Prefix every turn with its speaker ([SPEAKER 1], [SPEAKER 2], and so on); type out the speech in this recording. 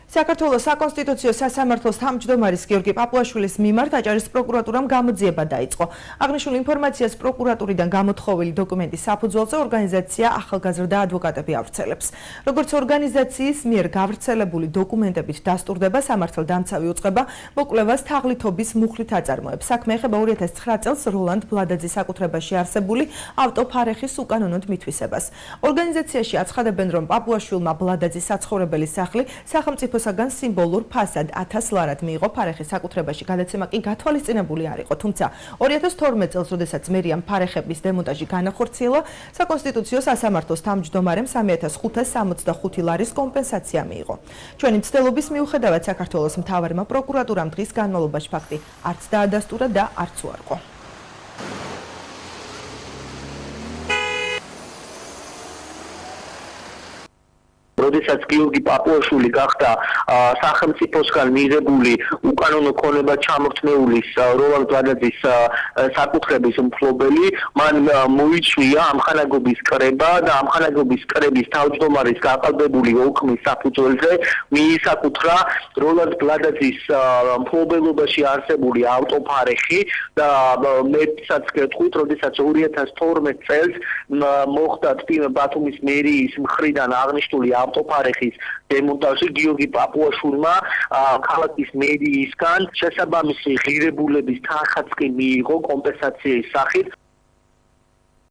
[SPEAKER 1] საქართველოს საკონსტიტუციო სასამართლოს თავმჯდომარის გიორგი პაპუაშვილის მიმართ აჭარის პროკურატურამ გამოძიება დაიწყო. აღნიშნულ ინფორმაციას პროკურატურიდან გამოთხოვილი დოკუმენტის საფუძველზე ორგანიზაცია ახალგაზრდა ადვოკატები ავრცელებს. როგორც ორგანიზაციის მიერ გავრცელებული დოკუმენტებით დასტურდება, სამართალდამცავი უწყება მოკვლევას თაღლითობის მუხლით აწარმოებს. საქმე ეხება 2009 წელს როლანდ ბლადაძის საკუთრებაში არსებული ავტოფარეხის უკანონოდ მითვისებას. ორგანიზაციაში აცხადებენ, რომ პაპუაშვილმა ბლადაძის საცხოვრებელი სახლი სახელმწიფოსაგან სიმბოლურ ფასად 1000 ლარად მიიღო, ფარეხის საკუთრებაში გადაცემა კი გათვალისწინებული არ იყო. თუმცა 2012 წელს, როდესაც მერიამ ფარეხების დემონტაჟი განახორციელა, საკონსტიტუციო სასამართლოს თავმჯდომარემ 3565 ლარის კომპენსაცია მიიღო. ჩვენი მცდელობის მიუხედავად საქართველოს მთავარმა პროკურატურამ დღის განმავლობაში ფაქტი არც დაადასტურა და არც უარყო.
[SPEAKER 2] როდესაც გიორგი პაპუაშვილი გახდა სახელმწიფოსგან მიღებული უკანონო ქონება ჩამორთმეულის როლანდ ბლადაძის საკუთრების მფლობელი, მან მოიწვია ამხანაგობის კრება და ამხანაგობის კრების თავმჯდომარის გაყალბებული ოქმის საფუძველზე მიისაკუთრა როლანდ ბლადაძის მფლობელობაში არსებული ავტოფარეხი და მეცაც გეტყვით, როდესაც 2012 წელს მოხდა ბათუმის მერიის მხრიდან აღნიშნული ავტოფარეხის დემონტაჟი, გიორგი პაპუაშვილმა ქალაქის მერიისგან შესაბამისი ღირებულების თანხაც კი მიიღო კომპენსაციის სახით.